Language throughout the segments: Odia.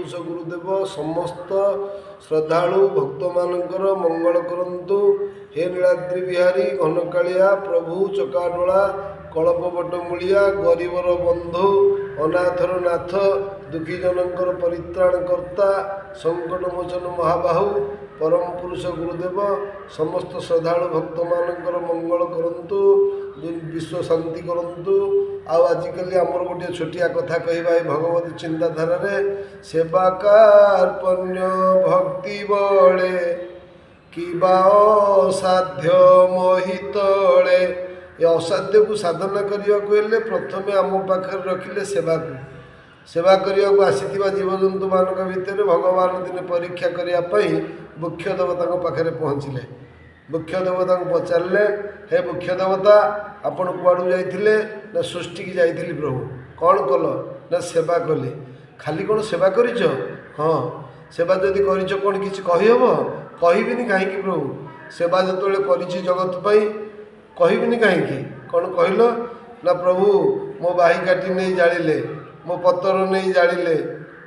पुरुष गुरुदेव समस्त श्रद्धालु भक्त मानकर मंगल करंतु। हे नीलाद्रि बिहारी घनकालिया प्रभु चकाडोला कल्पवटमूलिया गरीबर बंधु अनाथर नाथ दुखी जनकर परित्राणकर्ता संकटमोचन महाबाहु परम पुरुष गुरुदेव समस्त श्रद्धालु भक्त मानकर मंगल करंतु विश्व शांति करंतु। आजिकल आमर गोटे छोटिया कथा कहवा भगवत चिंताधारा सेवा कार्पण्य भक्ति बड़े किबा असाध्य मोहितले ये असाध्य को साधना करने को प्रथम आम पाखे रखिले सेवा को सेवा करने को आसीथिबा जीवजंतु मान भितर भगवान दिन परीक्षा करने मुख्य देवता पाखे पहुँचले। मुख्य देवता को पचारे हे मुख्य देवता आपण कुआड़ू जाइथिले ना सृष्टि की जाइथिली प्रभु कौन कल ना सेवा कली खाली कौन सेवा करिछ हाँ सेवा जदि करिछ कौन किछि कहिहब कहबिनी कहीं प्रभु सेवा जो करिछि जगत पाई कहबिनी कहीं कौन कहल ना प्रभु मो बाही काटी नहीं जाड़े मो पतर नहीं जाड़े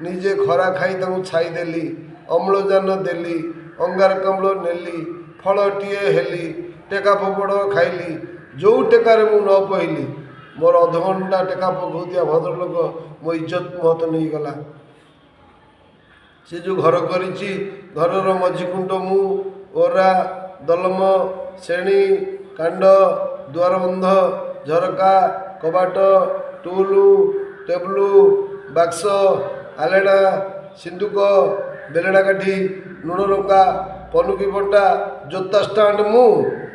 निजे खरा खाई ताकू छाईदेली अम्लजान देली अंगारकाम्ल नेली फलटीए हेली टेका फोपड़ खाइली जो टेकार मु न पहली मोर अधघंटा टेका पकाउथिया भद्रलोक मो इज्जत महत नहीं गला। से जो घर करिछि घरर मझीकुंड मु ओरा दलम श्रेणी कांड द्वारबंध झरका कबाट टूलु टेबलु बाक्स आलेडा सिंधुक बेलड़ा काठी लुण लंका पनुकी बंटा जोता स्टाण्ड मु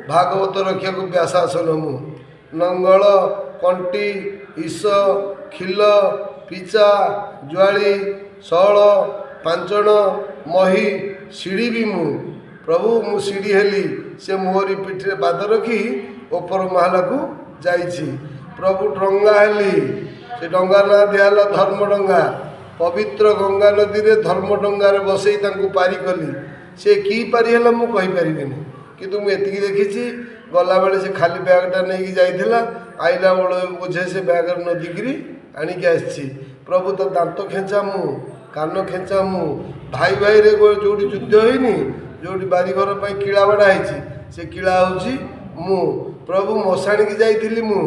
भागवत रखिया को व्यासासन मु नंगल कंटी ईश खिल पिचा ज्वाली शल पांचण मही सीढ़ी भी मु प्रभु मु सीढ़ी हेली से मोहरी पिठे बाद रखी ओपर महला को जाइछि प्रभु डंगा हेली से डंगा ना दिहला धर्म डंगा पवित्र गंगा नदी रे धर्म डंगार बसई तांको पारी कली से की पारी है मु कहि परिबेनी किंतु मु एतिकी देखिछि गला बेले से खाली बैगटा नहीं कि जाइथिला आइला बेले बोझे से बैग नदीगिरी आनिक आछि प्रभु तो दांत खेचा मु कान खेचा मु भाई भाई रे जोड़ी युद्ध होइनी जोड़ी बारीघर पर किला बाड़ा है से किला हूँ मु प्रभु मशाणी की जाइली मु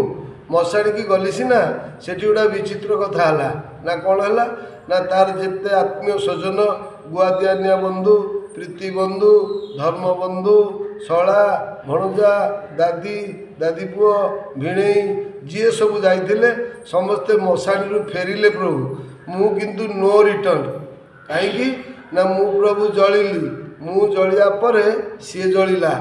मशाणी की गली सीना से गोटा विचित्र कथा है ना कौन है ना तार जिते आत्मीय स्वजन गुआदिया बंधु प्रीति बंधु धर्म बंधु शला भणजा दादी दादी पुओ भिणे जी सब जाइए समस्ते मशाणी फेरिले प्रभु मु किंतु नो रिटर्न कहीं ना मु प्रभु जलिली मु जलिया पर सी जलिला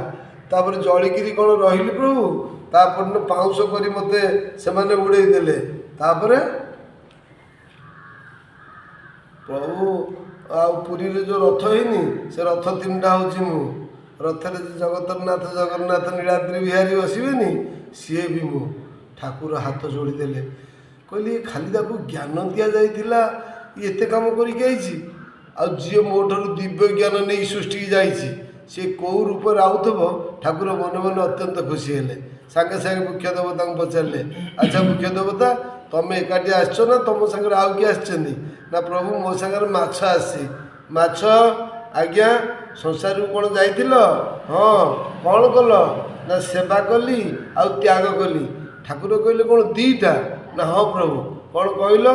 तापर जलिकी कौन रही प्रभु तापर पाउंस कर मते से उड़े देले तापर प्रभु पुरी जो रथ है से रथ तीनटा हूँ मु रथरे जगतरनाथ जगन्नाथ नीलाद्रि बिहारी बसबेनी सी भी मु ठाकुर हाथ जोड़ीदेले कहली खाली ताकू ज्ञान दि जाइला एते काम करके जी मोटर दिव्य ज्ञान नहीं सृष्टि की जाइए सी कौ रूप आउथब ठाकुर मन मन अत्यंत खुशी हेले सागे सागे मुख्य देवता को पचारे अच्छा मुख्य देवता तुम एकाठी आस ना तुम सागर आउ किए आसछन्ती ना प्रभु मो सागर माछ आसी माछ आज्ञा संसार कौन जाइल हाँ कौन कल ना सेवा कली आ त्याग कली ठाकुर कहले कौन दीटा ना हाँ प्रभु कौन कहल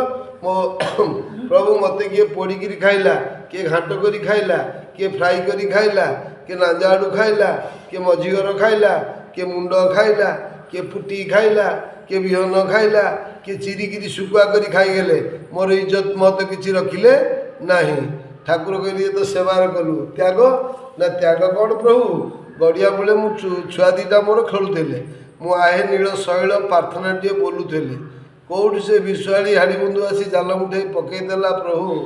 मो प्रभु मत किए पोड़िकी खाइला किए घाट करी खाइला किए फ्राई करी खाइला किए नांजा आड़ू खाइला किए मझीगर खाइला किए मुंड खाइला किए फुटी खाइला किए बिहन खाइला किए चिरिकी शुकुआ करी खाईगले मोर इज्जत मत किसी रखिले नहीं ठाकुर कहली तो सेवार कलु त्याग ना त्याग कौन प्रभु गड़िया बेले मु छुआ दीटा मोर खेलुले मु आहे नील शैल प्रार्थना टे बोलुले कौट से विश्वाड़ी हाड़ी बंधु आसी जाल मुठे पकईदेला प्रभु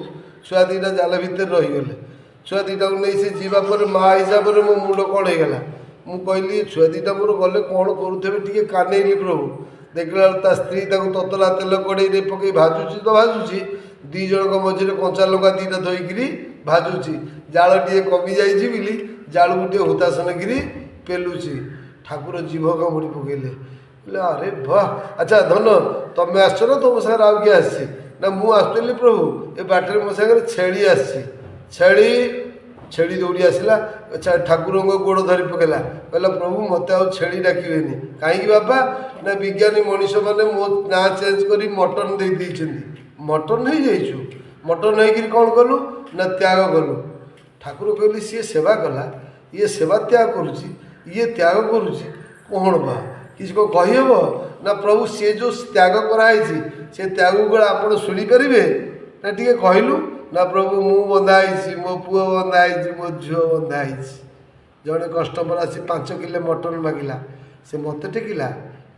छुआ दीटा जाल भितर रहीगले छुआ दीटा को नहीं से जीवापर माँ हिसाब से मो मुंड कौन होगा मु कहली छुआ दीटा मोर गले कौन करुवे टे कानेली प्रभु देखला ता स्त्री ततला तेल कड़े पकई भाजुची तो भाजुची दी जन मझे कंचा लंका दीटा धोईकरी भाजुची जाल टे कमी जाइए जाल गोटे हुतासन गिरी पेलुची ठाकुर जीभ कामुड़ी पकईले अरे वाह अच्छा धन तुम आस ना तुम सागर आउ किए आसी ନା ମୁଁ ଆସୁଥିଲି ପ୍ରଭୁ, ଏ ବାଟରେ ମୋ ସାଙ୍ଗରେ ଛେଳି ଆସିଛି। ଛେଳି ଦୌଡ଼ି ଆସିଲା, ଠାକୁରଙ୍କ ଗୋଡ଼ ଧରି ପକାଇଲା, କହିଲା ପ୍ରଭୁ ମୋତେ ଆଉ ଛେଳି ଡାକିବେନି। କାହିଁକି ବାପା? ନା ବିଜ୍ଞାନୀ ମଣିଷମାନେ ମୋ ନାଁ ଚେଞ୍ଜ କରି ମଟନ ଦେଇଛନ୍ତି। ମଟନ ହେଇଯାଇଛୁ? ମଟନ ହେଇକିରି କ'ଣ କଲୁ? ନା ତ୍ୟାଗ କଲୁ। ଠାକୁର କହିଲେ ସିଏ ସେବା କଲା, ଇଏ ସେବା ତ୍ୟାଗ କରୁଛି, ଇଏ ତ୍ୟାଗ କରୁଛି, କ'ଣ ବା କିଛି କ'ଣ କହିହେବ? ନା ପ୍ରଭୁ ସିଏ ଯେଉଁ ତ୍ୟାଗ କରାହେଇଛି ସେ ତ୍ୟାଗ ଗୁଡ଼ା ଆପଣ ଶୁଣିପାରିବେ ନା ଟିକେ କହିଲୁ? ନା ପ୍ରଭୁ ମୁଁ ବନ୍ଧା ହେଇଛି, ମୋ ପୁଅ ବନ୍ଧା ହେଇଛି, ମୋ ଝିଅ ବନ୍ଧା ହେଇଛି। ଜଣେ କଷ୍ଟମର ଆସି 5 କିଲୋ ମଟନ ମାଗିଲା। ସେ ମୋତେ ଟେକିଲା,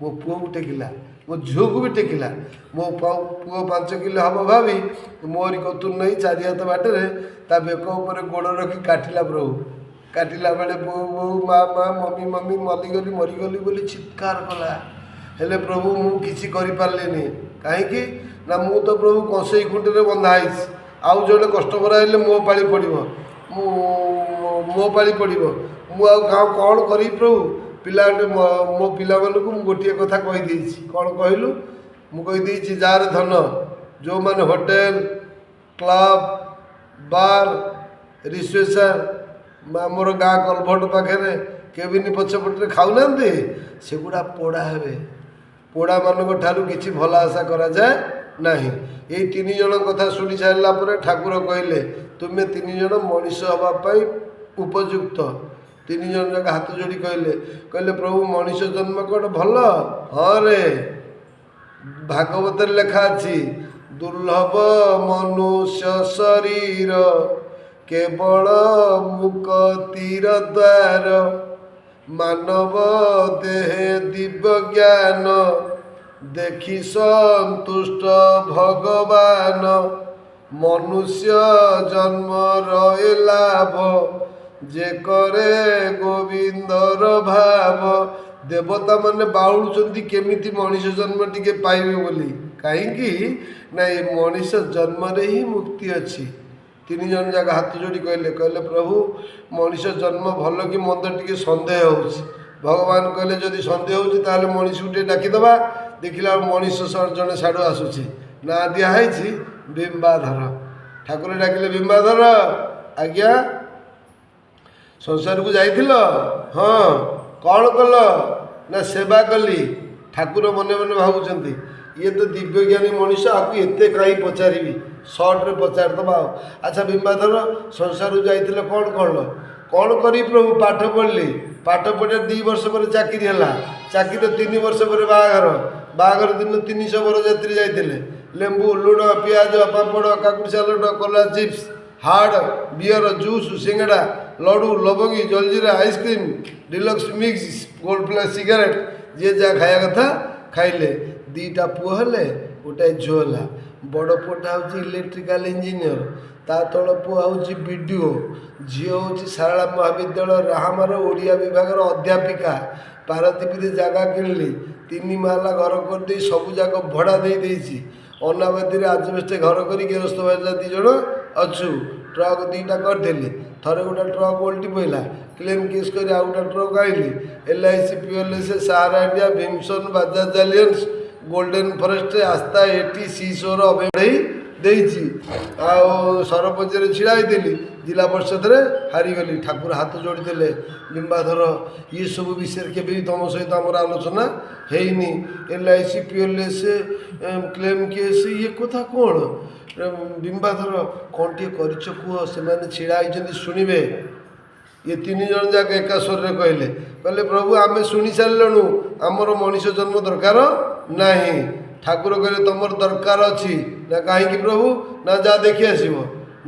ମୋ ପୁଅକୁ ଟେକିଲା, ମୋ ଝିଅକୁ ବି ଟେକିଲା। ମୋ ପୁଅ 5 କିଲୋ ହେବ ଭାବି ମୋରି କତୁର ନେଇ 4 ହାତ ବାଟରେ ତା ବେକ ଉପରେ ଗୋଡ଼ ରଖି କାଟିଲା। ପ୍ରଭୁ କାଟିଲା ବେଳେ ବୋଉ ମା ମମି ମରିଗଲି ବୋଲି ଚିତ୍କାର କଲା। ହେଲେ ପ୍ରଭୁ ମୁଁ କିଛି କରିପାରିଲିନି। କାହିଁକି? ନା ମୁଁ ତ ପ୍ରଭୁ କଂସେଇ ଖୁଣ୍ଟରେ ବନ୍ଧା ହେଇଛି। ଆଉ ଜଣେ କଷ୍ଟମର ଆସିଲେ ମୋ ପାଳି ପଡ଼ିବ, ମୁଁ ଆଉ କ'ଣ କରିବି ପ୍ରଭୁ? ମୋ ପିଲାମାନଙ୍କୁ ମୁଁ ଗୋଟିଏ କଥା କହିଦେଇଛି। କ'ଣ କହିଲୁ? ମୁଁ କହିଦେଇଛି ଯାହାର ଧନ, ଯେଉଁମାନେ ହୋଟେଲ, କ୍ଲବ, ବାର୍, ରିସେପ୍ସନ୍, ଆମର ଗାଁ କଲଭଟ ପାଖରେ କେବିନ ପଛପଟରେ ଖାଉନାହାନ୍ତି, ସେଗୁଡ଼ା ପୋଡ଼ା ହେବେ। ପୋଡ଼ାମାନଙ୍କ ଠାରୁ କିଛି ଭଲ ଆଶା କରାଯାଏ ନାହିଁ। ଏଇ 3 ଜଣ କଥା ଶୁଣି ସାରିଲା ପରେ ଠାକୁର କହିଲେ ତୁମେ 3 ଜଣ ମଣିଷ ହେବା ପାଇଁ ଉପଯୁକ୍ତ। 3 ଜଣ ଯାକ ହାତ ଯୋଡ଼ି କହିଲେ ପ୍ରଭୁ ମଣିଷ ଜନ୍ମ କ'ଣ ଭଲ? ହଁ ରେ, ଭାଗବତରେ ଲେଖା ଅଛି ଦୁର୍ଲଭ ମନୁଷ୍ୟ ଶରୀର କେବଳ ମୁକ୍ତିର ଦ୍ୱାର, ମାନବ ଦେହେ ଦିବ୍ୟ ଜ୍ଞାନ ଦେଖି ସନ୍ତୁଷ୍ଟ ଭଗବାନ, ମନୁଷ୍ୟ ଜନ୍ମର ଏ ଲାଭ ଯେ କରେ ଗୋବିନ୍ଦର ଭାବ। ଦେବତାମାନେ ବାଉଳୁଛନ୍ତି କେମିତି ମଣିଷ ଜନ୍ମ ଟିକେ ପାଇବେ ବୋଲି। କାହିଁକି? ନା ଏ ମଣିଷ ଜନ୍ମରେ ହିଁ ମୁକ୍ତି ଅଛି। 3 ଜଣ ଯାକ ହାତ ଯୋଡ଼ି କହିଲେ ପ୍ରଭୁ ମଣିଷ ଜନ୍ମ ଭଲ କି ମନ୍ଦ ଟିକେ ସନ୍ଦେହ ହେଉଛି। ଭଗବାନ କହିଲେ ଯଦି ସନ୍ଦେହ ହେଉଛି ତାହେଲେ ମଣିଷକୁ ଟିକେ ଡାକିଦେବା। ଦେଖିଲା ମଣିଷ ଜଣେ ସାଡ଼ୁ ଆସୁଛି, ନାଁ ଦିଆ ହେଇଛି ବିମ୍ବାଧର। ଠାକୁର ଡାକିଲେ ବିମ୍ବାଧର, ଆଜ୍ଞା ସଂସାରକୁ ଯାଇଥିଲ? ହଁ। କ'ଣ କଲ? ନା ସେବା କଲି। ଠାକୁର ମନେ ମନେ ଭାବୁଛନ୍ତି ଇଏ ତ ଦିବ୍ୟଜ୍ଞାନୀ ମଣିଷ, ଆକୁ ଏତେ କାହିଁ ପଚାରିବି, ସର୍ଟରେ ପଚାରିଦେବା ଆଉ। ଆଚ୍ଛା ବିମ୍ବାଧର, ସଂସାରକୁ ଯାଇଥିଲେ କ'ଣ କରିବି ପ୍ରଭୁ? ପାଠ ପଢ଼ିଲି, ପାଠ ପଢ଼ିବା 2 ବର୍ଷ ପରେ ଚାକିରି ହେଲା, ଚାକିରିର 3 ବର୍ଷ ପରେ ବାହାଘର ଦିନ 300 ବରଯାତ୍ରୀ ଯାଇଥିଲେ। ଲେମ୍ବୁ, ଲୁଣ, ପିଆଜ, ପାମ୍ପଡ଼, କାକୁଡ଼ି ସାଲଡ଼, କଲରା ଚିପ୍ସ, ହାର୍ଡ଼, ବିୟର, ଜୁସ୍, ସିଙ୍ଗଡ଼ା, ଲଡ଼ୁ, ଲବଙ୍ଗୀ, jaljeera, ice cream, deluxe mix, gold plus cigarette, ଯିଏ ଯାହା ଖାଇବା କଥା ଖାଇଲେ। 2ଟା ପୁଅ ହେଲେ, ଗୋଟାଏ ଝିଅ ହେଲା। ବଡ଼ ପୁଅଟା ହେଉଛି ଇଲେକ୍ଟ୍ରିକାଲ ଇଞ୍ଜିନିୟର, ତା ତଳ ପୁଅ ହେଉଛି BDO, ଝିଅ ହେଉଛି ସାରଳା ମହାବିଦ୍ୟାଳୟ ରାହାମାର ଓଡ଼ିଆ ବିଭାଗର ଅଧ୍ୟାପିକା। ପାରାଦ୍ୱୀପରେ ଜାଗା କିଣିଲି, 3 ମହଲା ଘର କରିଦେଇ ସବୁ ଯାକ ଭଡ଼ା ଦେଇଛି। ଅନାବାଦୀରେ ଆଜବେଷ୍ଟ ଘର କରି ଗେରସ୍ତ ବାଜିଲା 2 ଜଣ ଅଛୁ। ଟ୍ରକ୍ 2ଟା କରିଦେଲି, ଥରେ ଗୋଟେ ଟ୍ରକ୍ ଓଲଟି ପଡ଼ିଲା, କ୍ଲେମ୍ କେସ୍ କରି ଆଉ ଗୋଟେ ଟ୍ରକ୍ ଆଣିଲି। LIC, PLS, ସାହାରା ଇଣ୍ଡିଆ, ଭିମସନ୍, Bajaj Allianz, Golden Forest, Astha, ଏଟି, ସିସୋର ଅଭେଇ ଦେଇଛି। ଆଉ ସରପଞ୍ଚରେ ଛିଡ଼ା ହେଇଥିଲି, ଜିଲ୍ଲା ପରିଷଦରେ ହାରିଗଲି। ଠାକୁର ହାତ ଯୋଡ଼ିଦେଲେ ବିମ୍ବାଧର ଇଏ ସବୁ ବିଷୟରେ କେବେ ବି ତୁମ ସହିତ ଆମର ଆଲୋଚନା ହେଇନି। LIC, PLS, କ୍ଲେମ୍ କେସ୍, ଇଏ କଥା କ'ଣ? ବିମ୍ବାଧର କ'ଣ ଟିକେ କରିଛ କୁହ, ସେମାନେ ଛିଡ଼ା ହେଇଛନ୍ତି ଶୁଣିବେ। ଇଏ 3 ଜଣ ଯାକ ଏକା ସ୍ୱରରେ କହିଲେ ପ୍ରଭୁ ଆମେ ଶୁଣି ସାରିଲୁଣୁ, ଆମର ମଣିଷ ଜନ୍ମ ଦରକାର ନାହିଁ। ଠାକୁର କହିଲେ ତମର ଦରକାର ଅଛି ନା? କାହିଁକି ପ୍ରଭୁ? ନା ଯାହା ଦେଖି ଆସିବ।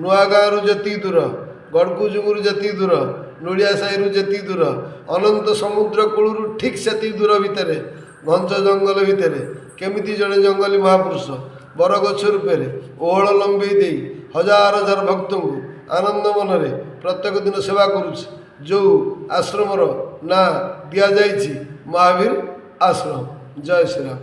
ନୂଆ ଗାଁରୁ ଯେତିକି ଦୂର, ଗଡ଼କୁଜୁଙ୍ଗରୁ ଯେତିକି ଦୂର, ନୋଳିଆ ସାହିରୁ ଯେତିକି ଦୂର, ଅନନ୍ତ ସମୁଦ୍ର କୂଳରୁ ଠିକ୍ ସେତିକି ଦୂର ଭିତରେ, ଘଞ୍ଚ ଜଙ୍ଗଲ ଭିତରେ କେମିତି ଜଣେ ଜଙ୍ଗଲୀ ମହାପୁରୁଷ ବରଗଛ ରୂପରେ ଓହଳ ଲମ୍ବେଇ ଦେଇ ହଜାର ହଜାର ଭକ୍ତଙ୍କୁ ଆନନ୍ଦ ମନରେ ପ୍ରତ୍ୟେକ ଦିନ ସେବା କରୁଛି। ଯେଉଁ ଆଶ୍ରମର ନାଁ ଦିଆଯାଇଛି ମହାବୀର ଆଶ୍ରମ। ଜୟ ଶ୍ରୀରାମ।